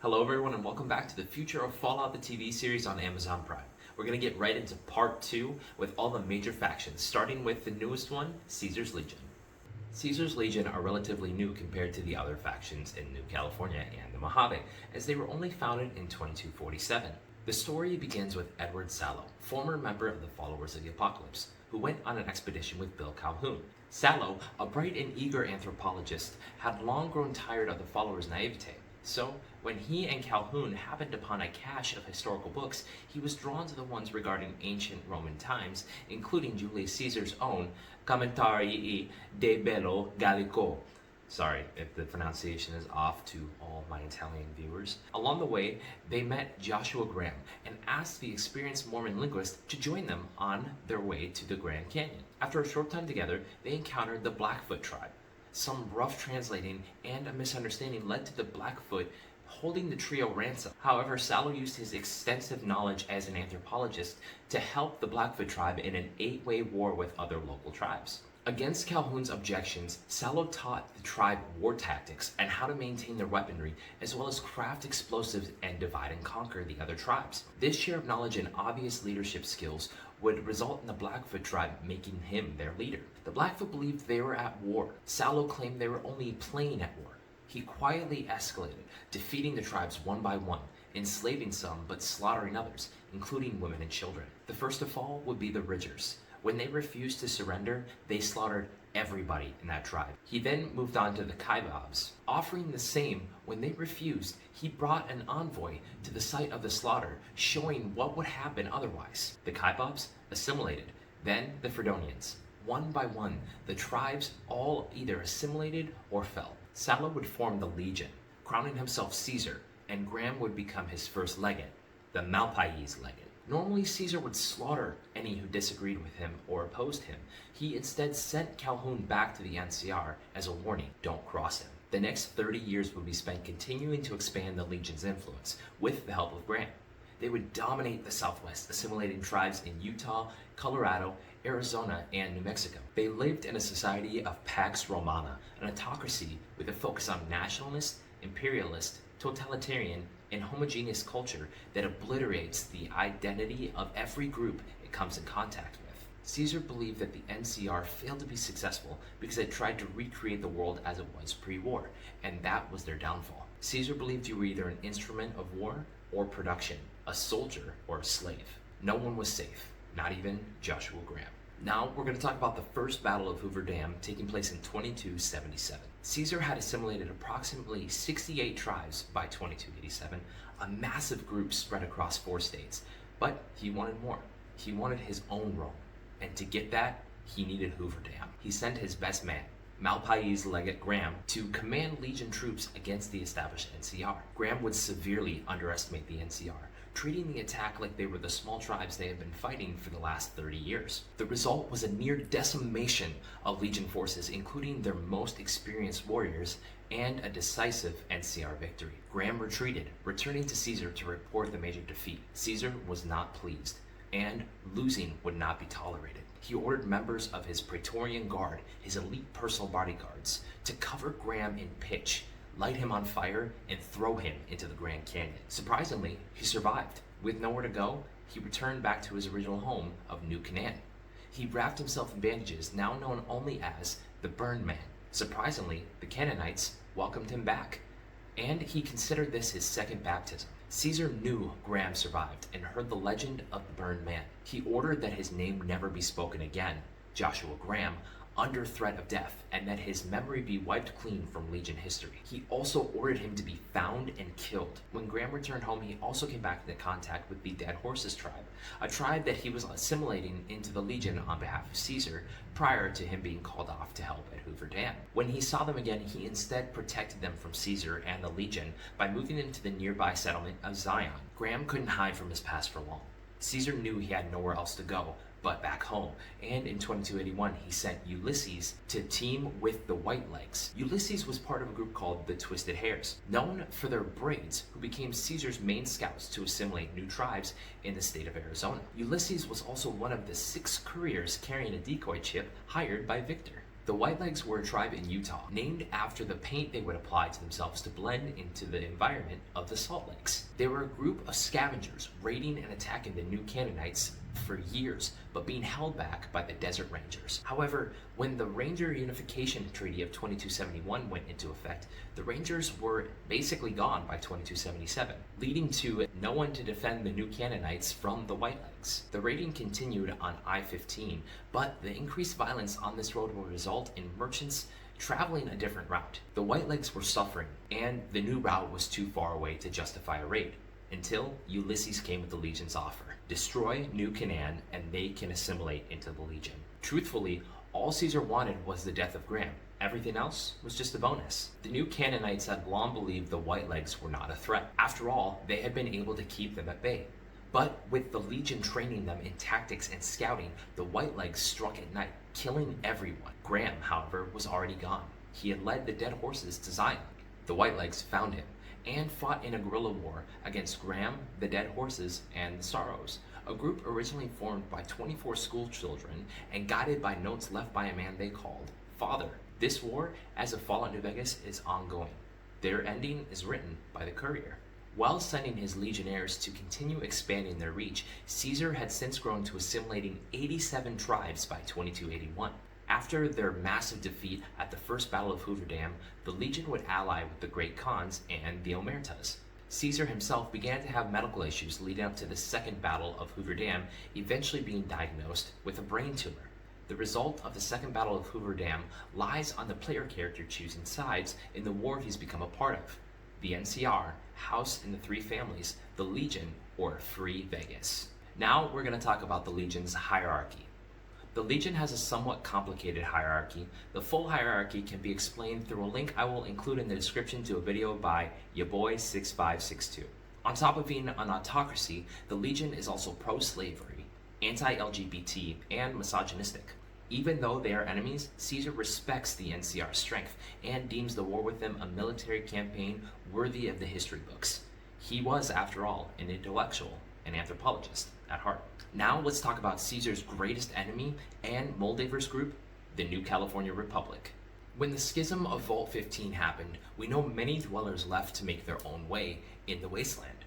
Hello everyone and welcome back to the Future of Fallout, the TV series on Amazon Prime. We're going to get right into part 2 with all the major factions, starting with the newest one, Caesar's Legion. Caesar's Legion are relatively new compared to the other factions in New California and the Mojave, as they were only founded in 2247. The story begins with Edward Sallow, former member of the Followers of the Apocalypse, who went on an expedition with Bill Calhoun. Sallow, a bright and eager anthropologist, had long grown tired of the Followers' naivete. So, when he and Calhoun happened upon a cache of historical books, he was drawn to the ones regarding ancient Roman times, including Julius Caesar's own Commentarii de Bello Gallico. Sorry if the pronunciation is off to all my Italian viewers. Along the way, they met Joshua Graham and asked the experienced Mormon linguist to join them on their way to the Grand Canyon. After a short time together, they encountered the Blackfoot tribe. Some rough translating and a misunderstanding led to the Blackfoot holding the trio ransom. However, Sallow used his extensive knowledge as an anthropologist to help the Blackfoot tribe in an 8-way war with other local tribes. Against Calhoun's objections, Sallow taught the tribe war tactics and how to maintain their weaponry, as well as craft explosives and divide and conquer the other tribes. This share of knowledge and obvious leadership skills would result in the Blackfoot tribe making him their leader. The Blackfoot believed they were at war. Sallow claimed they were only playing at war. He quietly escalated, defeating the tribes one by one, enslaving some but slaughtering others, including women and children. The first to fall would be the Ridgers. When they refused to surrender, they slaughtered everybody in that tribe. He then moved on to the Kaibabs. Offering the same, when they refused, he brought an envoy to the site of the slaughter, showing what would happen otherwise. The Kaibabs assimilated, then the Fredonians. One by one, the tribes all either assimilated or fell. Sallow would form the Legion, crowning himself Caesar, and Graham would become his first legate, the Malpais legate. Normally, Caesar would slaughter any who disagreed with him or opposed him. He instead sent Calhoun back to the NCR as a warning, don't cross him. The next 30 years would be spent continuing to expand the Legion's influence, with the help of Graham. They would dominate the Southwest, assimilating tribes in Utah, Colorado, Arizona, and New Mexico. They lived in a society of Pax Romana, an autocracy with a focus on nationalist, imperialist, totalitarian, and homogeneous culture that obliterates the identity of every group it comes in contact with. Caesar believed that the NCR failed to be successful because it tried to recreate the world as it was pre-war, and that was their downfall. Caesar believed you were either an instrument of war or production, a soldier or a slave. No one was safe, not even Joshua Graham. Now we're going to talk about the first Battle of Hoover Dam taking place in 2277. Caesar had assimilated approximately 68 tribes by 2287, a massive group spread across 4 states. But he wanted more. He wanted his own Rome. And to get that, he needed Hoover Dam. He sent his best man, Malpais legate Graham, to command Legion troops against the established NCR. Graham would severely underestimate the NCR, treating the attack like they were the small tribes they had been fighting for the last 30 years. The result was a near decimation of Legion forces, including their most experienced warriors, and a decisive NCR victory. Graham retreated, returning to Caesar to report the major defeat. Caesar was not pleased, and losing would not be tolerated. He ordered members of his Praetorian Guard, his elite personal bodyguards, to cover Graham in pitch, light him on fire, and throw him into the Grand Canyon. Surprisingly, he survived. With nowhere to go, he returned back to his original home of New Canaan. He wrapped himself in bandages, now known only as the Burned Man. Surprisingly, the Canaanites welcomed him back, and he considered this his second baptism. Caesar knew Graham survived and heard the legend of the Burned Man. He ordered that his name never be spoken again, Joshua Graham, under threat of death, and that his memory be wiped clean from Legion history. He also ordered him to be found and killed. When Graham returned home, he also came back into contact with the Dead Horses tribe, a tribe that he was assimilating into the Legion on behalf of Caesar prior to him being called off to help at Hoover Dam. When he saw them again, he instead protected them from Caesar and the Legion by moving them to the nearby settlement of Zion. Graham couldn't hide from his past for long. Caesar knew he had nowhere else to go but back home, and in 2281 he sent Ulysses to team with the Whitelegs. Ulysses was part of a group called the Twisted Hares, known for their braids, who became Caesar's main scouts to assimilate new tribes in the state of Arizona. Ulysses was also one of the 6 couriers carrying a decoy chip hired by Victor. The Whitelegs were a tribe in Utah, named after the paint they would apply to themselves to blend into the environment of the Salt Lakes. They were a group of scavengers raiding and attacking the New Canaanites for years, but being held back by the Desert Rangers. However, when the Ranger Unification Treaty of 2271 went into effect, the Rangers were basically gone by 2277, leading to no one to defend the New Canaanites from the Whitelegs. The raiding continued on I-15, but the increased violence on this road will result in merchants traveling a different route. The Whitelegs were suffering, and the new route was too far away to justify a raid, until Ulysses came with the Legion's offer. Destroy New Canaan and they can assimilate into the Legion. Truthfully, all Caesar wanted was the death of Graham. Everything else was just a bonus. The New Canaanites had long believed the Whitelegs were not a threat. After all, they had been able to keep them at bay. But with the Legion training them in tactics and scouting, the Whitelegs struck at night, killing everyone. Graham, however, was already gone. He had led the dead horses to Zion. The Whitelegs found him and fought in a guerrilla war against Graham, the Dead Horses, and the Sorrows, a group originally formed by 24 school children and guided by notes left by a man they called Father. This war, as of Fallout New Vegas, is ongoing. Their ending is written by the Courier. While sending his legionnaires to continue expanding their reach, Caesar had since grown to assimilating 87 tribes by 2281. After their massive defeat at the First Battle of Hoover Dam, the Legion would ally with the Great Khans and the Omertas. Caesar himself began to have medical issues leading up to the Second Battle of Hoover Dam, eventually being diagnosed with a brain tumor. The result of the Second Battle of Hoover Dam lies on the player character choosing sides in the war he's become a part of. The NCR, House in the Three Families, the Legion, or Free Vegas. Now we're going to talk about the Legion's hierarchy. The Legion has a somewhat complicated hierarchy. The full hierarchy can be explained through a link I will include in the description to a video by yaboy6562. On top of being an autocracy, the Legion is also pro-slavery, anti-LGBT, and misogynistic. Even though they are enemies, Caesar respects the NCR's strength and deems the war with them a military campaign worthy of the history books. He was, after all, an intellectual, an anthropologist at heart. Now let's talk about Caesar's greatest enemy and Moldaver's group, the New California Republic. When the schism of Vault 15 happened, we know many dwellers left to make their own way in the wasteland.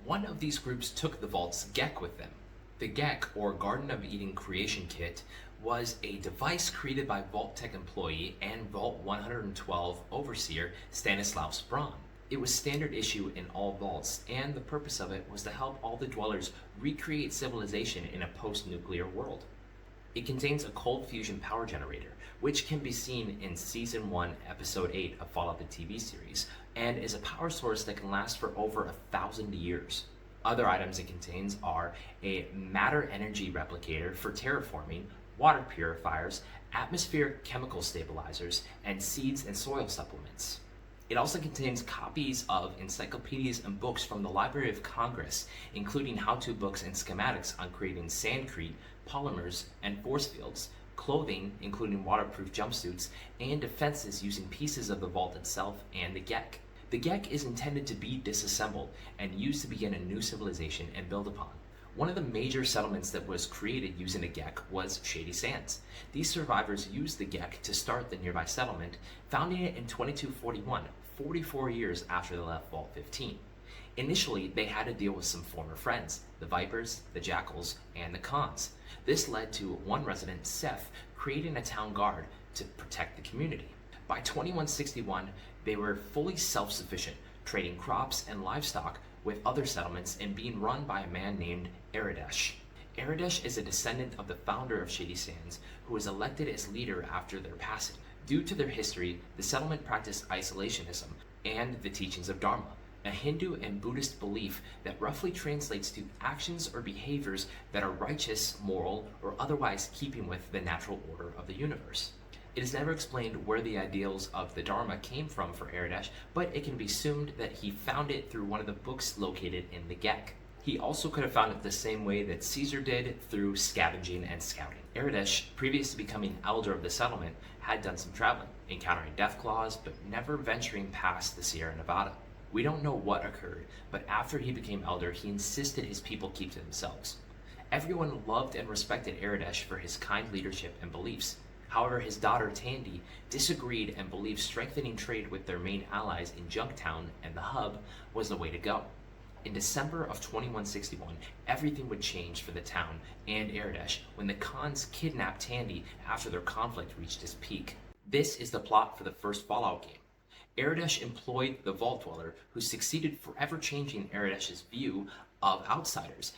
One of these groups took the Vault's Gek with them. The Gek, or Garden of Eden creation kit, was a device created by Vault-Tec employee and Vault 112 overseer Stanislaus Braun. It was standard issue in all vaults, and the purpose of it was to help all the dwellers recreate civilization in a post-nuclear world. It contains a cold fusion power generator, which can be seen in Season 1, Episode 8 of Fallout the TV series, and is a power source that can last for over 1,000 years. Other items it contains are a matter energy replicator for terraforming, water purifiers, atmospheric chemical stabilizers, and seeds and soil supplements. It also contains copies of encyclopedias and books from the Library of Congress, including how-to books and schematics on creating sandcrete, polymers, and force fields, clothing, including waterproof jumpsuits, and defenses using pieces of the vault itself and the Gek. The Gek is intended to be disassembled and used to begin a new civilization and build upon. One of the major settlements that was created using the Gek was Shady Sands. These survivors used the Gek to start the nearby settlement, founding it in 2241, 44 years after they left Vault 15. Initially, they had to deal with some former friends, the Vipers, the Jackals, and the Khans. This led to one resident, Seth, creating a town guard to protect the community. By 2161, they were fully self-sufficient, trading crops and livestock with other settlements and being run by a man named Aradesh. Aradesh is a descendant of the founder of Shady Sands, who was elected as leader after their passing. Due to their history, the settlement practiced isolationism and the teachings of Dharma, a Hindu and Buddhist belief that roughly translates to actions or behaviors that are righteous, moral, or otherwise keeping with the natural order of the universe. It is never explained where the ideals of the Dharma came from for Aradesh, but it can be assumed that he found it through one of the books located in the Gek. He also could have found it the same way that Caesar did, through scavenging and scouting. Aradesh, previous to becoming elder of the settlement, had done some traveling, encountering Deathclaws, but never venturing past the Sierra Nevada. We don't know what occurred, but after he became elder, he insisted his people keep to themselves. Everyone loved and respected Aradesh for his kind leadership and beliefs. However, his daughter Tandy disagreed and believed strengthening trade with their main allies in Junktown and the Hub was the way to go. In December of 2161, everything would change for the town and Aradesh when the Khans kidnapped Tandy after their conflict reached its peak. This is the plot for the first Fallout game. Aradesh employed the Vault Dweller, who succeeded forever changing Aradesh's view of outsiders.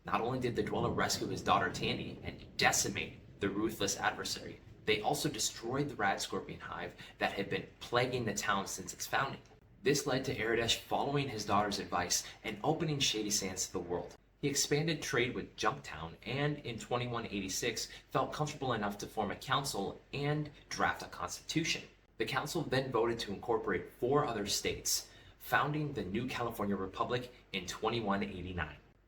Not only did the Dweller rescue his daughter Tandy and decimate the ruthless adversary, they also destroyed the Rad Scorpion Hive that had been plaguing the town since its founding. This led to Aradesh following his daughter's advice and opening Shady Sands to the world. He expanded trade with Junktown and in 2186 felt comfortable enough to form a council and draft a constitution. The council then voted to incorporate 4 other states, founding the new California Republic in 2189.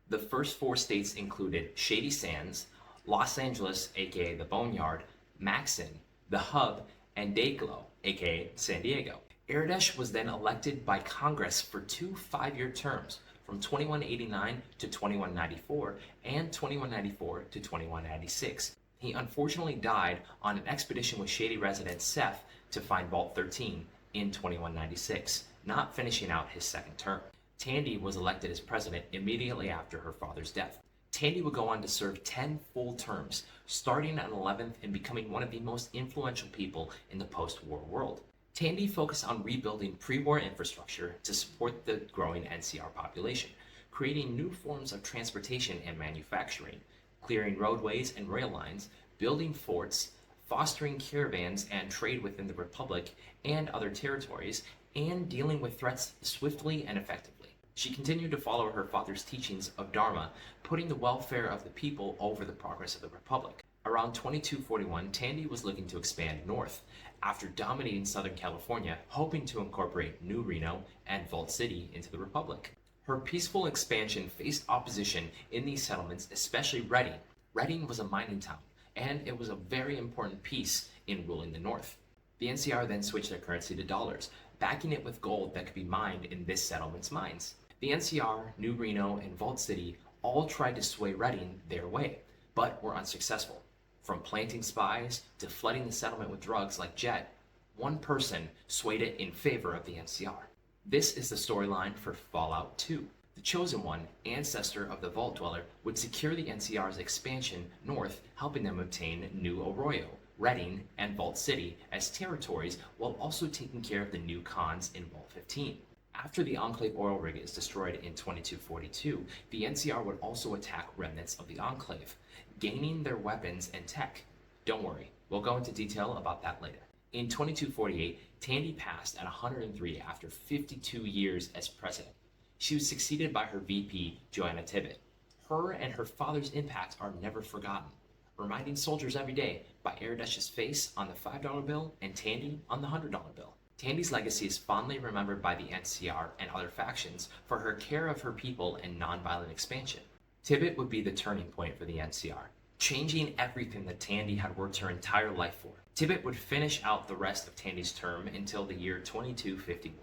The first 4 states included Shady Sands, Los Angeles, aka the Boneyard, Maxon, the Hub, and Dayglow, aka San Diego. Aradesh was then elected by Congress for 2 5-year terms from 2189 to 2194 and 2194 to 2196. He unfortunately died on an expedition with Shady resident Seth to find Vault 13 in 2196, not finishing out his second term. Tandy was elected as president immediately after her father's death. Tandy would go on to serve 10 full terms, starting at 11th and becoming one of the most influential people in the post-war world. Tandy focused on rebuilding pre-war infrastructure to support the growing NCR population, creating new forms of transportation and manufacturing, clearing roadways and rail lines, building forts, fostering caravans and trade within the Republic and other territories, and dealing with threats swiftly and effectively. She continued to follow her father's teachings of Dharma, putting the welfare of the people over the progress of the Republic. Around 2241, Tandy was looking to expand north, after dominating Southern California, hoping to incorporate New Reno and Vault City into the Republic. Her peaceful expansion faced opposition in these settlements, especially Redding. Redding was a mining town, and it was a very important piece in ruling the North. The NCR then switched their currency to dollars, backing it with gold that could be mined in this settlement's mines. The NCR, New Reno, and Vault City all tried to sway Redding their way, but were unsuccessful. From planting spies to flooding the settlement with drugs like Jet, one person swayed it in favor of the NCR. This is the storyline for Fallout 2. The Chosen One, ancestor of the Vault Dweller, would secure the NCR's expansion north, helping them obtain New Arroyo, Redding, and Vault City as territories, while also taking care of the new Khans in Vault 15. After the Enclave oil rig is destroyed in 2242, the NCR would also attack remnants of the Enclave, gaining their weapons and tech. Don't worry, we'll go into detail about that later. In 2248, Tandy passed at 103 after 52 years as president. She was succeeded by her VP, Joanna Tibbet. Her and her father's impacts are never forgotten, reminding soldiers every day by Aradesh's face on the $5 bill and Tandy on the $100 bill. Tandy's legacy is fondly remembered by the NCR and other factions for her care of her people and nonviolent expansion. Tibbet would be the turning point for the NCR, changing everything that Tandy had worked her entire life for. Tibbet would finish out the rest of Tandy's term until the year 2251.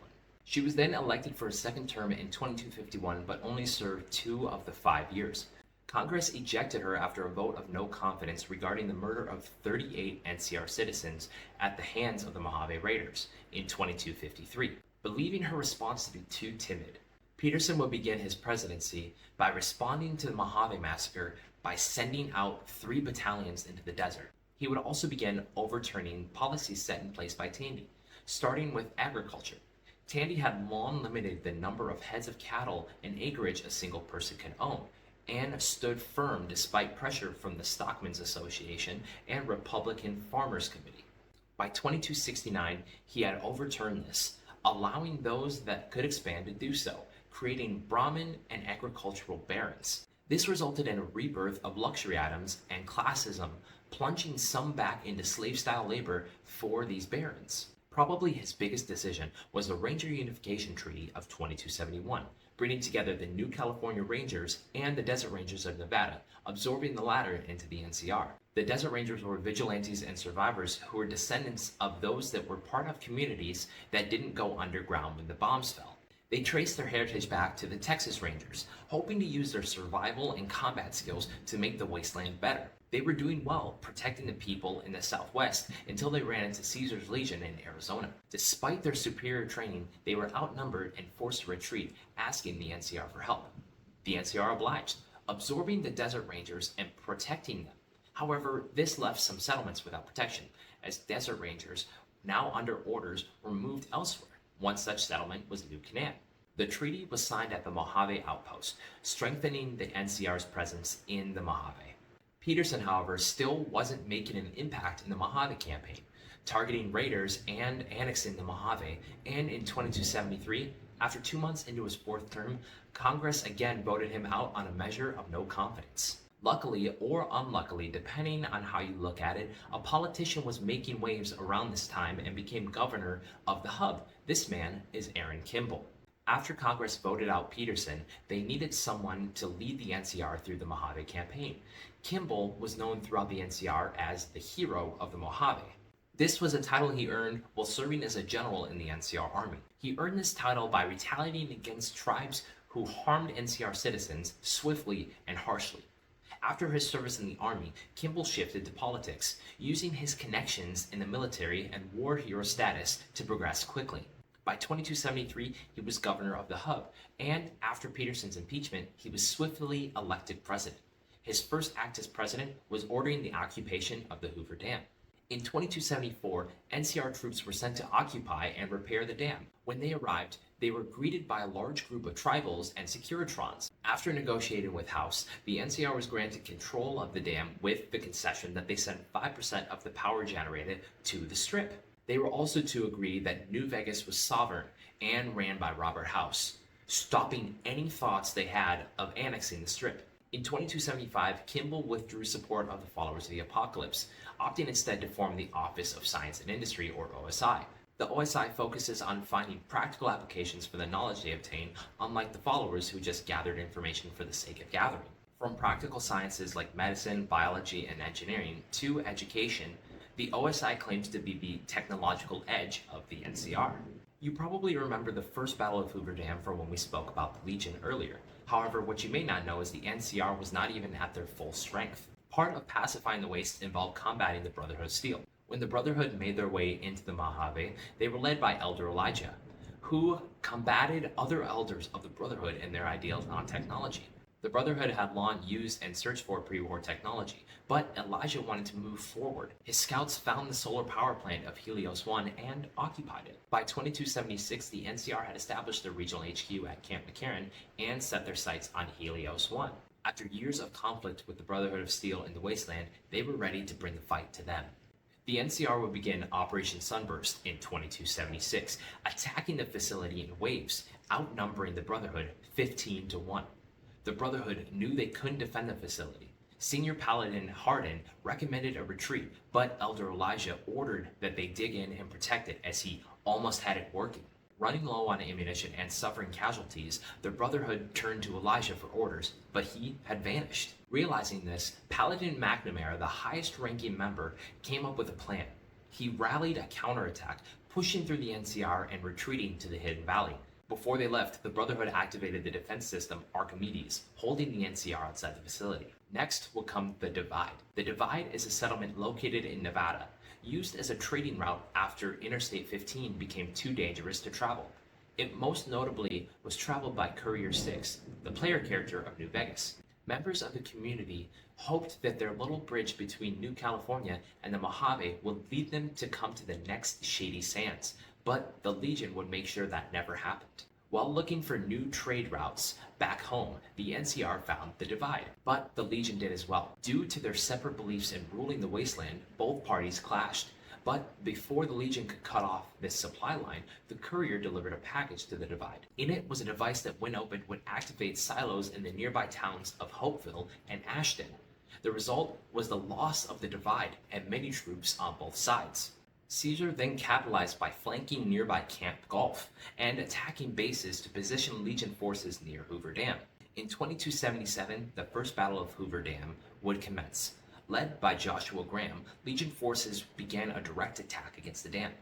She was then elected for a second term in 2251, but only served 2 of the 5 years. Congress ejected her after a vote of no confidence regarding the murder of 38 NCR citizens at the hands of the Mojave Raiders in 2253, believing her response to be too timid. Peterson would begin his presidency by responding to the Mojave Massacre by sending out 3 battalions into the desert. He would also begin overturning policies set in place by Tandy, starting with agriculture. Tandy had long limited the number of heads of cattle and acreage a single person could own, and stood firm despite pressure from the Stockmen's Association and Republican Farmers Committee. By 2269, he had overturned this, allowing those that could expand to do so, creating Brahmin and agricultural barons. This resulted in a rebirth of luxury items and classism, plunging some back into slave-style labor for these barons. Probably his biggest decision was the Ranger Unification Treaty of 2271, bringing together the new California Rangers and the Desert Rangers of Nevada, absorbing the latter into the NCR. The Desert Rangers were vigilantes and survivors who were descendants of those that were part of communities that didn't go underground when the bombs fell. They traced their heritage back to the Texas Rangers, hoping to use their survival and combat skills to make the wasteland better. They were doing well protecting the people in the southwest until they ran into Caesar's Legion in Arizona. Despite their superior training, they were outnumbered and forced to retreat, asking the NCR for help. The NCR obliged, absorbing the Desert Rangers and protecting them. However, this left some settlements without protection, as Desert Rangers, now under orders, were moved elsewhere. One such settlement was New Canaan. The treaty was signed at the Mojave outpost, strengthening the NCR's presence in the Mojave. Peterson, however, still wasn't making an impact in the Mojave campaign, targeting raiders and annexing the Mojave, and in 2273, after 2 months into his fourth term, Congress again voted him out on a measure of no confidence. Luckily or unluckily, depending on how you look at it, a politician was making waves around this time and became governor of the Hub. This man is Aaron Kimball. After Congress voted out Peterson, they needed someone to lead the NCR through the Mojave campaign. Kimball was known throughout the NCR as the hero of the Mojave. This was a title he earned while serving as a general in the NCR Army. He earned this title by retaliating against tribes who harmed NCR citizens swiftly and harshly. After his service in the Army, Kimball shifted to politics, using his connections in the military and war hero status to progress quickly. By 2273, he was governor of the Hub, and after Peterson's impeachment, he was swiftly elected president. His first act as president was ordering the occupation of the Hoover Dam. In 2274, NCR troops were sent to occupy and repair the dam. When they arrived, they were greeted by a large group of tribals and Securitrons. After negotiating with House, the NCR was granted control of the dam with the concession that they sent 5% of the power generated to the Strip. They were also to agree that New Vegas was sovereign and ran by Robert House, stopping any thoughts they had of annexing the Strip. In 2275, Kimball withdrew support of the Followers of the Apocalypse, opting instead to form the Office of Science and Industry, or OSI. The OSI focuses on finding practical applications for the knowledge they obtain, unlike the followers who just gathered information for the sake of gathering. From practical sciences like medicine, biology, and engineering to education, the OSI claims to be the technological edge of the NCR. You probably remember the first Battle of Hoover Dam from when we spoke about the Legion earlier. However, what you may not know is the NCR was not even at their full strength. Part of pacifying the Wastes involved combating the Brotherhood of Steel. When the Brotherhood made their way into the Mojave, they were led by Elder Elijah, who combated other elders of the Brotherhood and their ideals on technology. The Brotherhood had long used and searched for pre-war technology, but Elijah wanted to move forward. His scouts found the solar power plant of Helios 1 and occupied it. By 2276, the NCR had established their regional HQ at Camp McCarran and set their sights on Helios 1. After years of conflict with the Brotherhood of Steel in the Wasteland, they were ready to bring the fight to them. The NCR would begin Operation Sunburst in 2276, attacking the facility in waves, outnumbering the Brotherhood 15 to 1. The Brotherhood knew they couldn't defend the facility. Senior Paladin Hardin recommended a retreat, but Elder Elijah ordered that they dig in and protect it as he almost had it working. Running low on ammunition and suffering casualties, the Brotherhood turned to Elijah for orders, but he had vanished. Realizing this, Paladin McNamara, the highest-ranking member, came up with a plan. He rallied a counterattack, pushing through the NCR and retreating to the Hidden Valley. Before they left, the Brotherhood activated the defense system Archimedes, holding the NCR outside the facility. Next will come the Divide. The Divide is a settlement located in Nevada, used as a trading route after Interstate 15 became too dangerous to travel. It most notably was traveled by Courier 6, the player character of New Vegas. Members of the community hoped that their little bridge between New California and the Mojave would lead them to come to the next Shady Sands, but the Legion would make sure that never happened. While looking for new trade routes back home, the NCR found the Divide, but the Legion did as well. Due to their separate beliefs in ruling the Wasteland, both parties clashed. But before the Legion could cut off this supply line, the Courier delivered a package to the Divide. In it was a device that, when opened, would activate silos in the nearby towns of Hopeville and Ashton. The result was the loss of the Divide and many troops on both sides. Caesar then capitalized by flanking nearby Camp Gulf and attacking bases to position Legion forces near Hoover Dam. In 2277, the First Battle of Hoover Dam would commence. Led by Joshua Graham, Legion forces began a direct attack against the dam.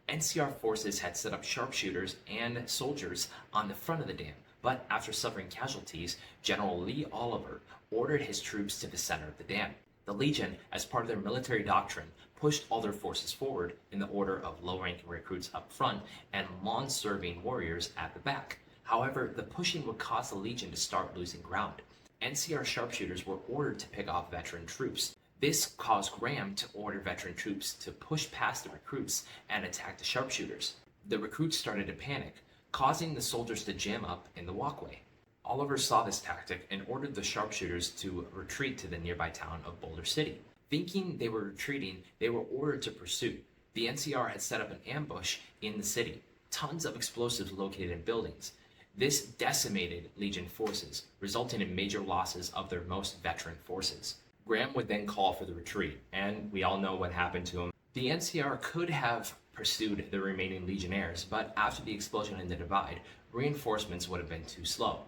NCR forces had set up sharpshooters and soldiers on the front of the dam, but after suffering casualties, General Lee Oliver ordered his troops to the center of the dam. The Legion, as part of their military doctrine, pushed all their forces forward in the order of low-ranking recruits up front and long-serving warriors at the back. However, the pushing would cause the Legion to start losing ground. NCR sharpshooters were ordered to pick off veteran troops. This caused Graham to order veteran troops to push past the recruits and attack the sharpshooters. The recruits started to panic, causing the soldiers to jam up in the walkway. Oliver saw this tactic and ordered the sharpshooters to retreat to the nearby town of Boulder City. Thinking they were retreating, they were ordered to pursue. The NCR had set up an ambush in the city, tons of explosives located in buildings. This decimated Legion forces, resulting in major losses of their most veteran forces. Graham would then call for the retreat, and we all know what happened to him. The NCR could have pursued the remaining Legionnaires, but after the explosion in the Divide, reinforcements would have been too slow.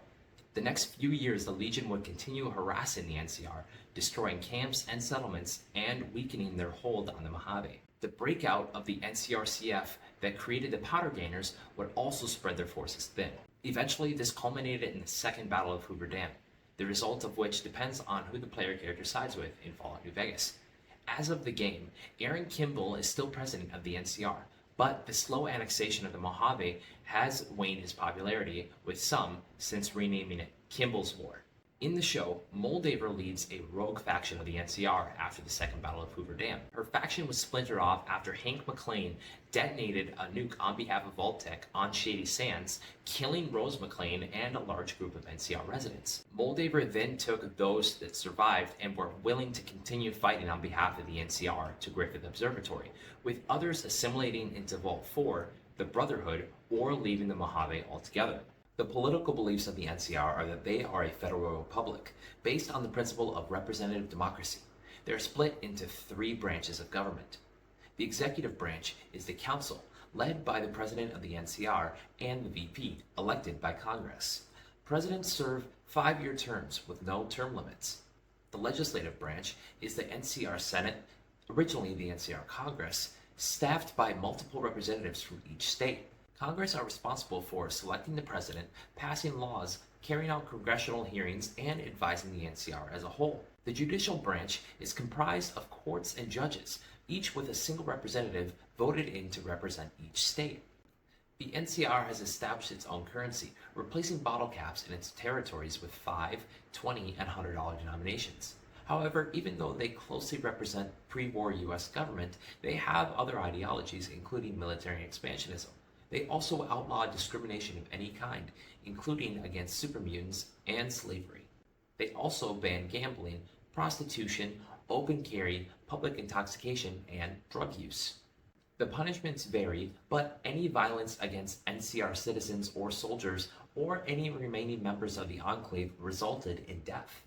The next few years, the Legion would continue harassing the NCR, destroying camps and settlements, and weakening their hold on the Mojave. The breakout of the NCRCF that created the Powder Gainers would also spread their forces thin. Eventually, this culminated in the Second Battle of Hoover Dam, the result of which depends on who the player character sides with in Fallout New Vegas. As of the game, Aaron Kimball is still president of the NCR, but the slow annexation of the Mojave has waned his popularity with some since renaming it Kimball's War. In the show, Moldaver leads a rogue faction of the NCR after the Second Battle of Hoover Dam. Her faction was splintered off after Hank McClane detonated a nuke on behalf of Vault-Tec on Shady Sands, killing Rose McClane and a large group of NCR residents. Moldaver then took those that survived and were willing to continue fighting on behalf of the NCR to Griffith Observatory, with others assimilating into Vault 4, the Brotherhood, or leaving the Mojave altogether. The political beliefs of the NCR are that they are a federal republic, based on the principle of representative democracy. They are split into three branches of government. The executive branch is the council, led by the president of the NCR and the VP, elected by Congress. Presidents serve 5-year terms with no term limits. The legislative branch is the NCR Senate, originally the NCR Congress, staffed by multiple representatives from each state. Congress are responsible for selecting the president, passing laws, carrying out congressional hearings, and advising the NCR as a whole. The judicial branch is comprised of courts and judges, each with a single representative voted in to represent each state. The NCR has established its own currency, replacing bottle caps in its territories with $5, $20, and $100 denominations. However, even though they closely represent pre-war US government, they have other ideologies, including military expansionism. They also outlaw discrimination of any kind, including against supermutants and slavery. They also ban gambling, prostitution, open carry, public intoxication, and drug use. The punishments vary, but any violence against NCR citizens or soldiers or any remaining members of the Enclave resulted in death.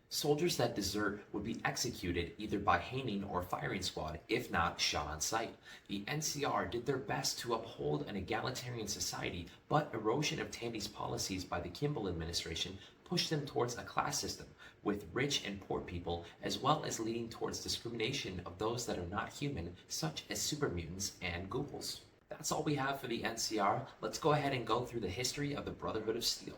Soldiers that desert would be executed either by hanging or firing squad, if not shot on sight. The NCR did their best to uphold an egalitarian society, but erosion of Tandy's policies by the Kimball administration pushed them towards a class system, with rich and poor people, as well as leading towards discrimination of those that are not human, such as supermutants and Googles. That's all we have for the NCR. Let's go ahead and go through the history of the Brotherhood of Steel.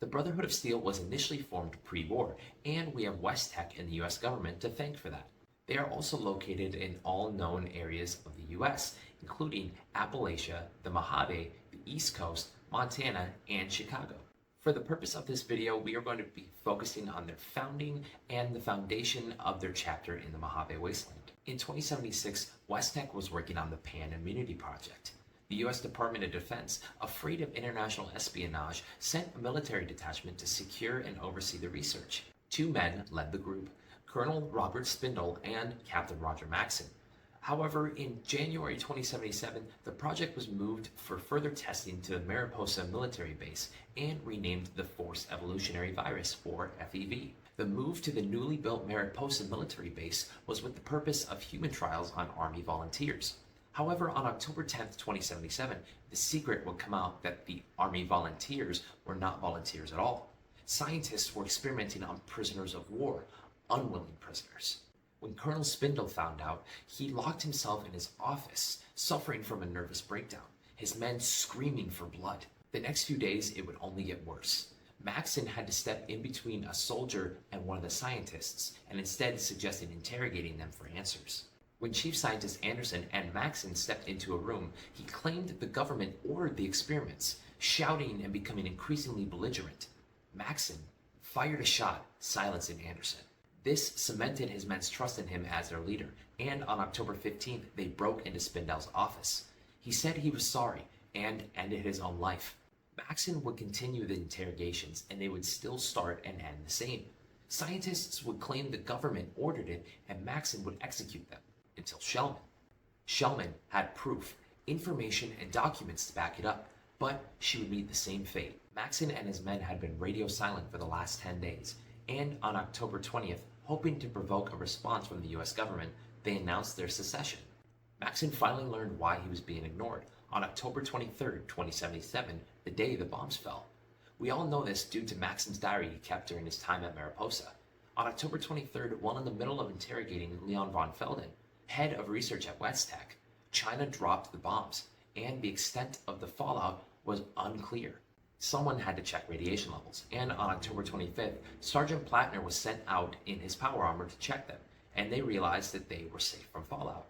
The Brotherhood of Steel was initially formed pre-war, and we have West-Tek and the US government to thank for that. They are also located in all known areas of the US, including Appalachia, the Mojave, the East Coast, Montana, and Chicago. For the purpose of this video, we are going to be focusing on their founding and the foundation of their chapter in the Mojave Wasteland. In 2076, West-Tek was working on the Pan Immunity Project. The U.S. Department of Defense, afraid of international espionage, sent a military detachment to secure and oversee the research. 2 men led the group, Colonel Robert Spindle and Captain Roger Maxson. However, in January 2077, the project was moved for further testing to the Mariposa military base and renamed the Forced Evolutionary Virus, or FEV. The move to the newly built Mariposa military base was with the purpose of human trials on Army volunteers. However, on October 10, 2077, the secret would come out that the Army volunteers were not volunteers at all. Scientists were experimenting on prisoners of war, unwilling prisoners. When Colonel Spindle found out, he locked himself in his office, suffering from a nervous breakdown, his men screaming for blood. The next few days, it would only get worse. Maxson had to step in between a soldier and one of the scientists and instead suggested interrogating them for answers. When Chief Scientist Anderson and Maxson stepped into a room, he claimed the government ordered the experiments, shouting and becoming increasingly belligerent. Maxson fired a shot, silencing Anderson. This cemented his men's trust in him as their leader, and on October 15th, they broke into Spindell's office. He said he was sorry and ended his own life. Maxson would continue the interrogations, and they would still start and end the same. Scientists would claim the government ordered it, and Maxson would execute them, until Shellman. Shellman had proof, information, and documents to back it up, but she would meet the same fate. Maxson and his men had been radio silent for the last 10 days, and on October 20th, hoping to provoke a response from the US government, they announced their secession. Maxson finally learned why he was being ignored on October 23, 2077, the day the bombs fell. We all know this due to Maxson's diary he kept during his time at Mariposa. On October 23rd, while in the middle of interrogating Leon von Felden, head of research at Westech, China dropped the bombs, and the extent of the fallout was unclear. Someone had to check radiation levels, and on October 25th, Sergeant Plattner was sent out in his power armor to check them, and they realized that they were safe from fallout.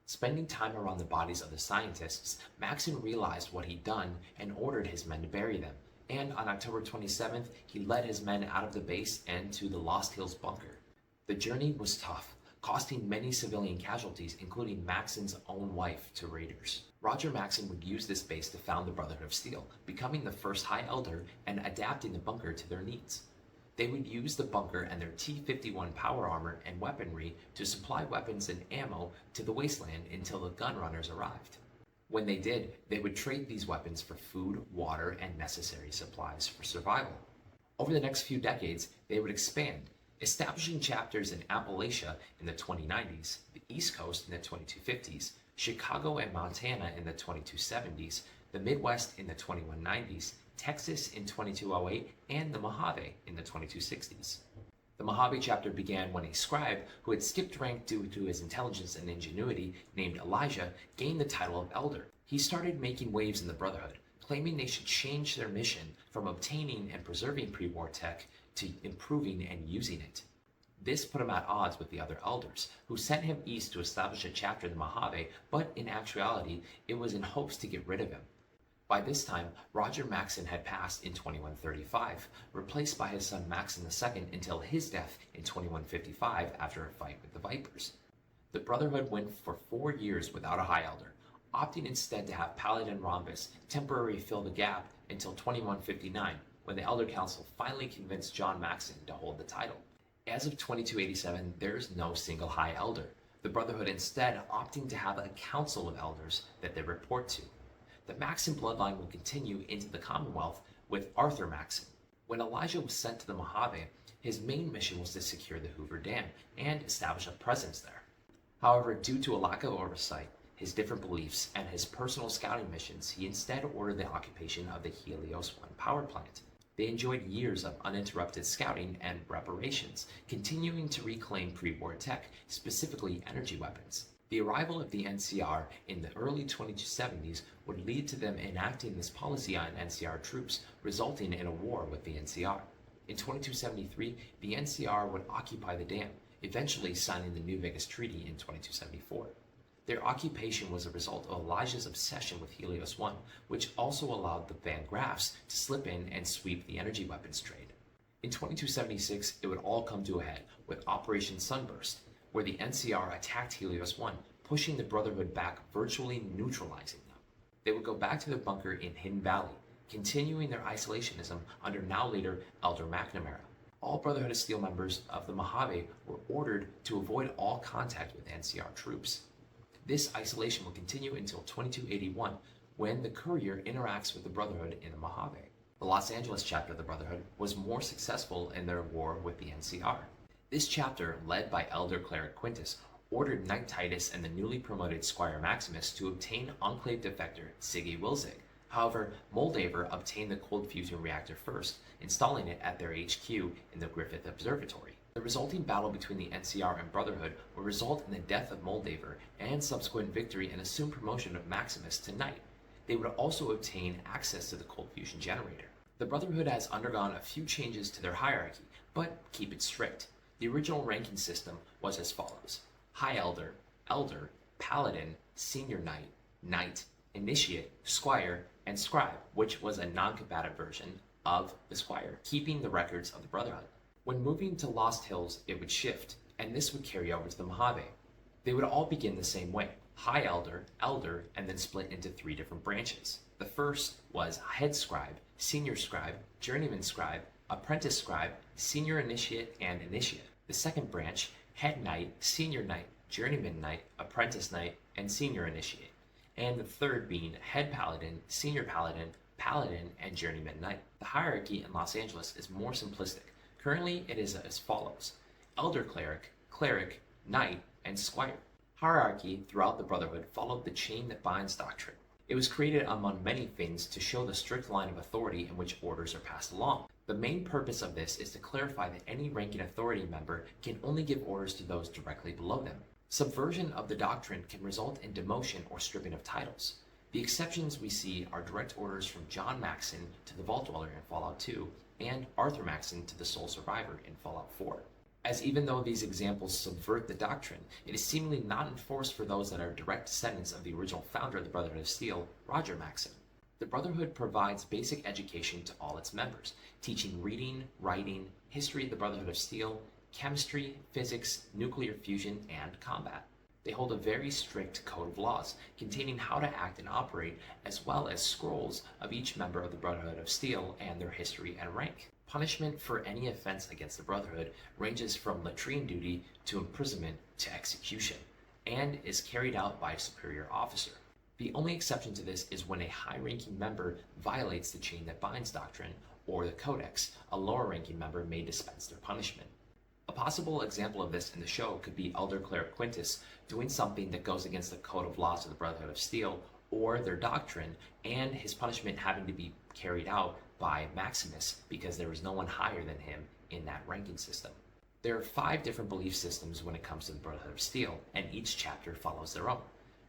Spending time around the bodies of the scientists, Maxson realized what he'd done and ordered his men to bury them, and on October 27th, he led his men out of the base and to the Lost Hills bunker. The journey was tough, costing many civilian casualties, including Maxson's own wife, to raiders. Roger Maxson would use this base to found the Brotherhood of Steel, becoming the first High Elder and adapting the bunker to their needs. They would use the bunker and their T-51 power armor and weaponry to supply weapons and ammo to the wasteland until the gunrunners arrived. When they did, they would trade these weapons for food, water, and necessary supplies for survival. Over the next few decades, they would expand, establishing chapters in Appalachia in the 2090s, the East Coast in the 2250s, Chicago and Montana in the 2270s, the Midwest in the 2190s, Texas in 2208, and the Mojave in the 2260s. The Mojave chapter began when a scribe who had skipped rank due to his intelligence and ingenuity, named Elijah, gained the title of Elder. He started making waves in the Brotherhood, claiming they should change their mission from obtaining and preserving pre-war tech to improving and using it. This put him at odds with the other elders, who sent him east to establish a chapter in the Mojave, but in actuality, it was in hopes to get rid of him. By this time, Roger Maxson had passed in 2135, replaced by his son Maxson II until his death in 2155 after a fight with the Vipers. The Brotherhood went for 4 years without a High Elder, opting instead to have Paladin Rhombus temporarily fill the gap until 2159, when the Elder Council finally convinced John Maxson to hold the title. As of 2287, there is no single High Elder, the Brotherhood instead opting to have a council of elders that they report to. The Maxson bloodline will continue into the Commonwealth with Arthur Maxson. When Elijah was sent to the Mojave, his main mission was to secure the Hoover Dam and establish a presence there. However, due to a lack of oversight, his different beliefs, and his personal scouting missions, he instead ordered the occupation of the Helios 1 power plant. They enjoyed years of uninterrupted scouting and reparations, continuing to reclaim pre-war tech, specifically energy weapons. The arrival of the NCR in the early 2270s would lead to them enacting this policy on NCR troops, resulting in a war with the NCR. In 2273, the NCR would occupy the dam, eventually signing the New Vegas Treaty in 2274. Their occupation was a result of Elijah's obsession with Helios 1, which also allowed the Van Graffs to slip in and sweep the energy weapons trade. In 2276, it would all come to a head with Operation Sunburst, where the NCR attacked Helios 1, pushing the Brotherhood back, virtually neutralizing them. They would go back to their bunker in Hidden Valley, continuing their isolationism under now leader Elder McNamara. All Brotherhood of Steel members of the Mojave were ordered to avoid all contact with NCR troops. This isolation will continue until 2281, when the Courier interacts with the Brotherhood in the Mojave. The Los Angeles chapter of the Brotherhood was more successful in their war with the NCR. This chapter, led by Elder Cleric Quintus, ordered Knight Titus and the newly promoted Squire Maximus to obtain Enclave defector Siggy Wilzig. However, Moldaver obtained the cold fusion reactor first, installing it at their HQ in the Griffith Observatory. The resulting battle between the NCR and Brotherhood would result in the death of Moldaver and subsequent victory and assumed promotion of Maximus to Knight. They would also obtain access to the cold fusion generator. The Brotherhood has undergone a few changes to their hierarchy, but keep it strict. The original ranking system was as follows: High Elder, Elder, Paladin, Senior Knight, Knight, Initiate, Squire, and Scribe, which was a non-combative version of the Squire, keeping the records of the Brotherhood. When moving to Lost Hills, it would shift, and this would carry over to the Mojave. They would all begin the same way: High Elder, Elder, and then split into 3 different branches. The first was Head Scribe, Senior Scribe, Journeyman Scribe, Apprentice Scribe, Senior Initiate, and Initiate. The second branch, Head Knight, Senior Knight, Journeyman Knight, Apprentice Knight, and Senior Initiate. And the third being Head Paladin, Senior Paladin, Paladin, and Journeyman Knight. The hierarchy in Los Angeles is more simplistic. Currently, it is as follows: Elder Cleric, Cleric, Knight, and Squire. Hierarchy throughout the Brotherhood followed the chain that binds doctrine. It was created among many things to show the strict line of authority in which orders are passed along. The main purpose of this is to clarify that any ranking authority member can only give orders to those directly below them. Subversion of the doctrine can result in demotion or stripping of titles. The exceptions we see are direct orders from John Maxon to the Vault Dweller in Fallout 2 and Arthur Maxon to the Sole Survivor in Fallout 4. As even though these examples subvert the doctrine, it is seemingly not enforced for those that are direct descendants of the original founder of the Brotherhood of Steel, Roger Maxon. The Brotherhood provides basic education to all its members, teaching reading, writing, history of the Brotherhood of Steel, chemistry, physics, nuclear fusion, and combat. They hold a very strict code of laws containing how to act and operate, as well as scrolls of each member of the Brotherhood of Steel and their history and rank. Punishment for any offense against the Brotherhood ranges from latrine duty to imprisonment to execution, and is carried out by a superior officer. The only exception to this is when a high-ranking member violates the chain that binds doctrine, or the Codex. A lower-ranking member may dispense their punishment. A possible example of this in the show could be Elder Cleric Quintus doing something that goes against the code of laws of the Brotherhood of Steel or their doctrine, and his punishment having to be carried out by Maximus because there was no one higher than him in that ranking system. There are 5 different belief systems when it comes to the Brotherhood of Steel, and each chapter follows their own: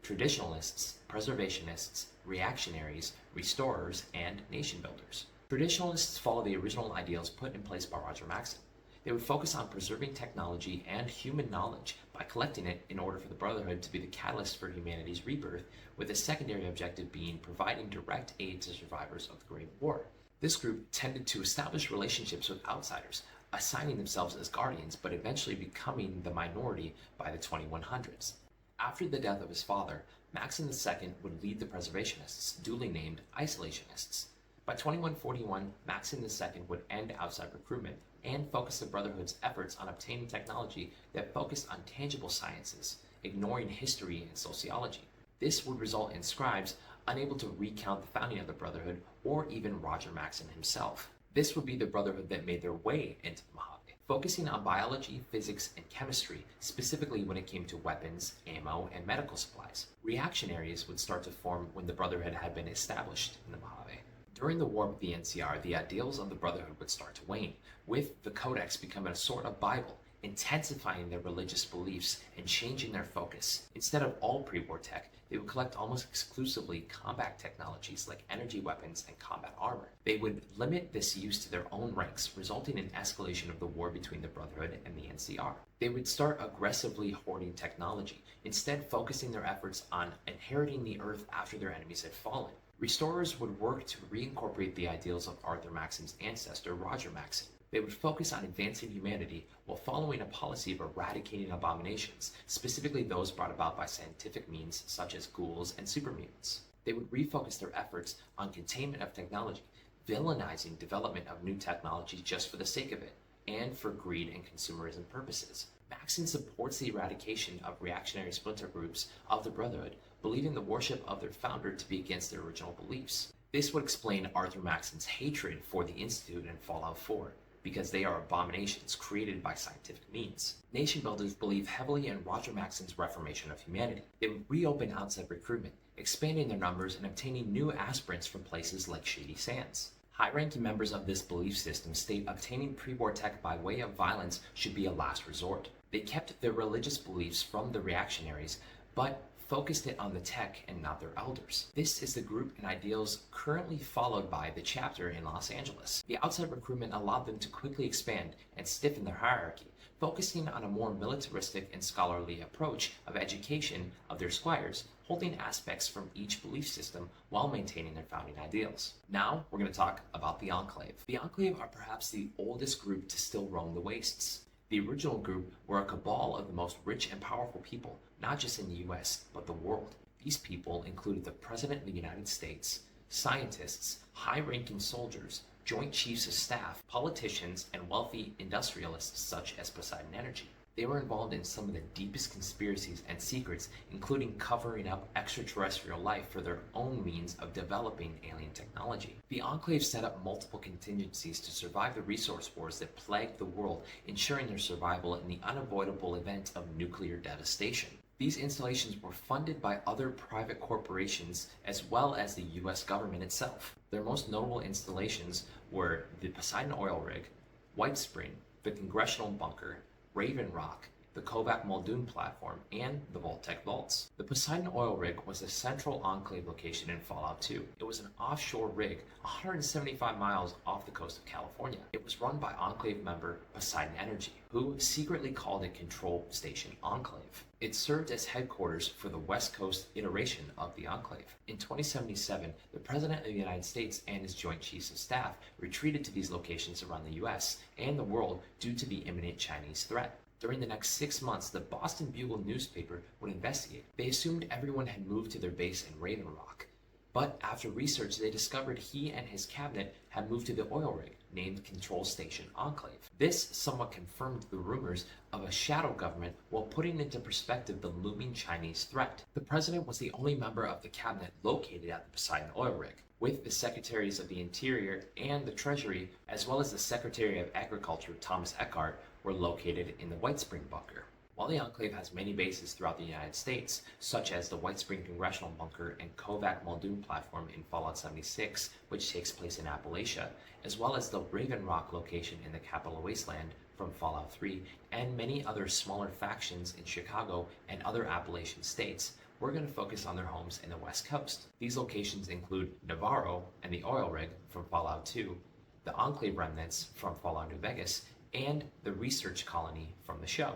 Traditionalists, Preservationists, Reactionaries, Restorers, and Nation Builders. Traditionalists follow the original ideals put in place by Roger Maxon. They would focus on preserving technology and human knowledge by collecting it in order for the Brotherhood to be the catalyst for humanity's rebirth, with a secondary objective being providing direct aid to survivors of the Great War. This group tended to establish relationships with outsiders, assigning themselves as guardians, but eventually becoming the minority by the 2100s. After the death of his father, Maxon II would lead the Preservationists, duly named Isolationists. By 2141, Maxon II would end outside recruitment and focus the Brotherhood's efforts on obtaining technology that focused on tangible sciences, ignoring history and sociology. This would result in scribes unable to recount the founding of the Brotherhood or even Roger Maxon himself. This would be the Brotherhood that made their way into the Mojave, focusing on biology, physics, and chemistry, specifically when it came to weapons, ammo, and medical supplies. Reactionaries would start to form when the Brotherhood had been established in the Mojave. During the war with the NCR, the ideals of the Brotherhood would start to wane, with the Codex becoming a sort of Bible, intensifying their religious beliefs and changing their focus. Instead of all pre-war tech, they would collect almost exclusively combat technologies like energy weapons and combat armor. They would limit this use to their own ranks, resulting in escalation of the war between the Brotherhood and the NCR. They would start aggressively hoarding technology, instead focusing their efforts on inheriting the Earth after their enemies had fallen. Restorers would work to reincorporate the ideals of Arthur Maxon's ancestor, Roger Maxon. They would focus on advancing humanity while following a policy of eradicating abominations, specifically those brought about by scientific means such as ghouls and supermutants. They would refocus their efforts on containment of technology, villainizing development of new technology just for the sake of it, and for greed and consumerism purposes. Maxon supports the eradication of reactionary splinter groups of the Brotherhood, believing the worship of their founder to be against their original beliefs. This would explain Arthur Maxon's hatred for the Institute in Fallout 4, because they are abominations created by scientific means. Nation Builders believe heavily in Roger Maxon's reformation of humanity. They would reopen outside recruitment, expanding their numbers and obtaining new aspirants from places like Shady Sands. High-ranking members of this belief system state obtaining pre-war tech by way of violence should be a last resort. They kept their religious beliefs from the reactionaries, but focused it on the tech and not their elders. This is the group and ideals currently followed by the chapter in Los Angeles. The outside recruitment allowed them to quickly expand and stiffen their hierarchy, focusing on a more militaristic and scholarly approach of education of their squires, holding aspects from each belief system while maintaining their founding ideals. Now, we're going to talk about the Enclave. The Enclave are perhaps the oldest group to still roam the wastes. The original group were a cabal of the most rich and powerful people, not just in the US, but the world. These people included the President of the United States, scientists, high-ranking soldiers, Joint Chiefs of Staff, politicians, and wealthy industrialists such as Poseidon Energy. They were involved in some of the deepest conspiracies and secrets, including covering up extraterrestrial life for their own means of developing alien technology. The Enclave set up multiple contingencies to survive the resource wars that plagued the world, ensuring their survival in the unavoidable event of nuclear devastation. These installations were funded by other private corporations as well as the US government itself. Their most notable installations were the Poseidon Oil Rig, White Spring, the Congressional Bunker, Raven Rock, the Kovac Muldoon platform, and the Vault-Tec vaults. The Poseidon Oil Rig was a central Enclave location in Fallout 2. It was an offshore rig 175 miles off the coast of California. It was run by Enclave member Poseidon Energy, who secretly called it Control Station Enclave. It served as headquarters for the West Coast iteration of the Enclave. In 2077, the President of the United States and his Joint Chiefs of Staff retreated to these locations around the US and the world due to the imminent Chinese threat. During the next 6 months, the Boston Bugle newspaper would investigate. They assumed everyone had moved to their base in Raven Rock. But after research, they discovered he and his cabinet had moved to the oil rig, named Control Station Enclave. This somewhat confirmed the rumors of a shadow government while putting into perspective the looming Chinese threat. The president was the only member of the cabinet located at the Poseidon oil rig, with the Secretaries of the Interior and the Treasury, as well as the Secretary of Agriculture, Thomas Eckhart, were located in the White Spring Bunker. While the Enclave has many bases throughout the United States, such as the White Spring Congressional Bunker and Kovac Muldoon platform in Fallout 76, which takes place in Appalachia, as well as the Raven Rock location in the Capitol Wasteland from Fallout 3, and many other smaller factions in Chicago and other Appalachian states, we're going to focus on their homes in the West Coast. These locations include Navarro and the oil rig from Fallout 2, the Enclave remnants from Fallout New Vegas, and the research colony from the show.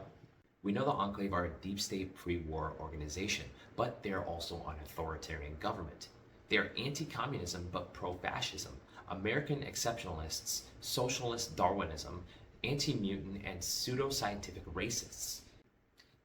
We know the Enclave are a deep state pre-war organization, but they are also an authoritarian government. They are anti-communism but pro-fascism, American exceptionalists, socialist Darwinism, anti-mutant, and pseudo-scientific racists.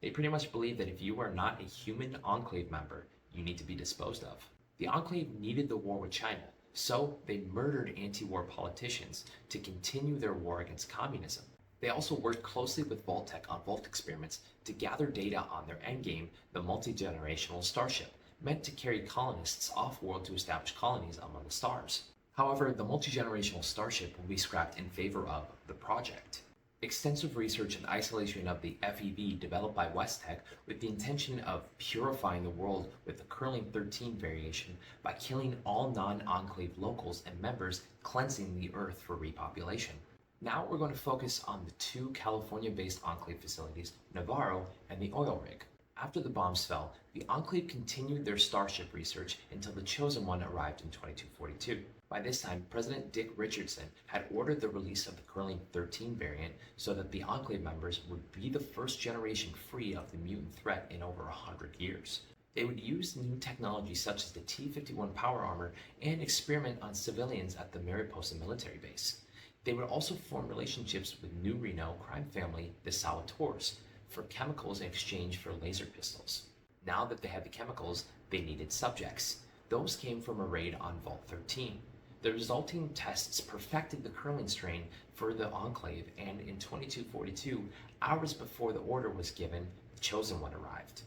They pretty much believe that if you are not a human Enclave member, you need to be disposed of. The Enclave needed the war with China, so they murdered anti-war politicians to continue their war against communism. They also worked closely with Vault-Tec on Vault experiments to gather data on their endgame, the multi-generational starship, meant to carry colonists off-world to establish colonies among the stars. However, the multi-generational starship will be scrapped in favor of the project. Extensive research and isolation of the FEV developed by West-Tec with the intention of purifying the world with the Curling 13 variation by killing all non-Enclave locals and members, cleansing the Earth for repopulation. Now we're going to focus on the two California-based Enclave facilities, Navarro and the oil rig. After the bombs fell, the Enclave continued their starship research until the Chosen One arrived in 2242. By this time, President Dick Richardson had ordered the release of the Curling 13 variant so that the Enclave members would be the first generation free of the mutant threat in over 100 years. They would use new technology such as the T-51 power armor and experiment on civilians at the Mariposa military base. They would also form relationships with New Reno crime family, the Salvatores, for chemicals in exchange for laser pistols. Now that they had the chemicals, they needed subjects. Those came from a raid on Vault 13. The resulting tests perfected the Curling strain for the Enclave, and in 2242, hours before the order was given, the Chosen One arrived.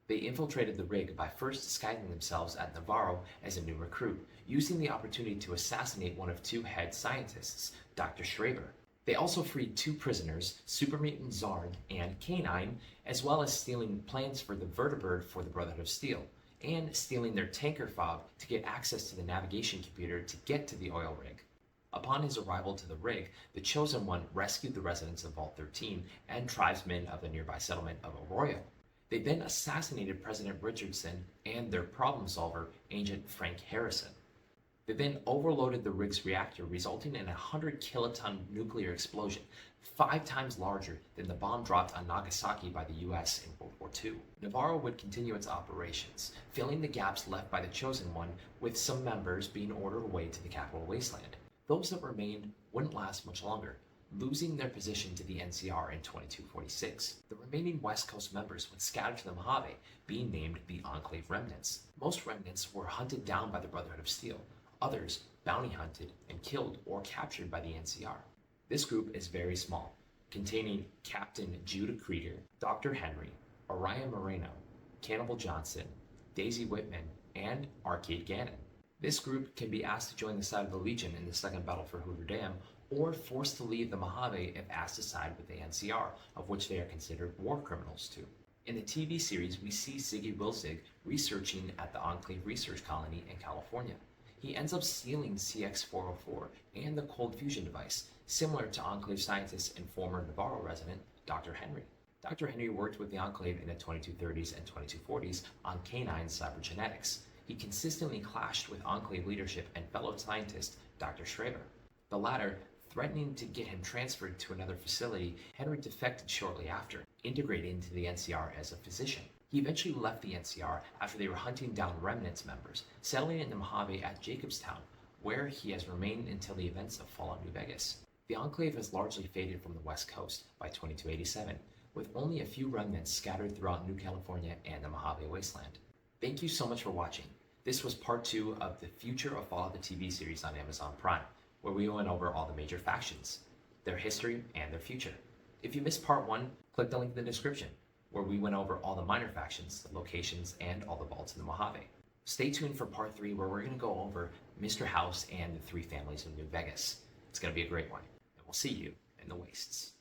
They infiltrated the rig by first disguising themselves at Navarro as a new recruit, using the opportunity to assassinate one of two head scientists, Dr. Schraber. They also freed two prisoners, Super Mutant Zarn and Canine, as well as stealing plans for the Vertibird for the Brotherhood of Steel, and stealing their tanker fob to get access to the navigation computer to get to the oil rig. Upon his arrival to the rig, the Chosen One rescued the residents of Vault 13 and tribesmen of the nearby settlement of Arroyo. They then assassinated President Richardson and their problem solver, Agent Frank Harrison. They then overloaded the Riggs reactor, resulting in a 100 kiloton nuclear explosion, 5 times larger than the bomb dropped on Nagasaki by the US in World War II. Navarro would continue its operations, filling the gaps left by the Chosen One, with some members being ordered away to the capital wasteland. Those that remained wouldn't last much longer, losing their position to the NCR in 2246. The remaining West Coast members would scatter to the Mojave, being named the Enclave Remnants. Most remnants were hunted down by the Brotherhood of Steel, others bounty hunted and killed or captured by the NCR. This group is very small, containing Captain Judah Krieger, Dr. Henry, Orion Moreno, Cannibal Johnson, Daisy Whitman, and Arcade Gannon. This group can be asked to join the side of the Legion in the Second Battle for Hoover Dam, or forced to leave the Mojave if asked to side with the NCR, of which they are considered war criminals too. In the TV series, we see Siggy Wilzig researching at the Enclave Research Colony in California. He ends up stealing CX-404 and the cold fusion device, similar to Enclave scientist and former Navarro resident, Dr. Henry. Dr. Henry worked with the Enclave in the 2230s and 2240s on canine cybergenetics. He consistently clashed with Enclave leadership and fellow scientist, Dr. Schreiber. The latter, threatening to get him transferred to another facility, Henry defected shortly after, integrating into the NCR as a physician. He eventually left the NCR after they were hunting down Remnants members, settling in the Mojave at Jacobstown, where he has remained until the events of Fallout New Vegas. The Enclave has largely faded from the West Coast by 2287, with only a few remnants scattered throughout New California and the Mojave Wasteland. Thank you so much for watching. This was part 2 of the Future of Fallout the TV series on Amazon Prime, where we went over all the major factions, their history, and their future. If you missed part 1, click the link in the description, where we went over all the minor factions, the locations, and all the vaults in the Mojave. Stay tuned for part 3, where we're going to go over Mr. House and the 3 families of New Vegas. It's going to be a great one, and we'll see you in the wastes.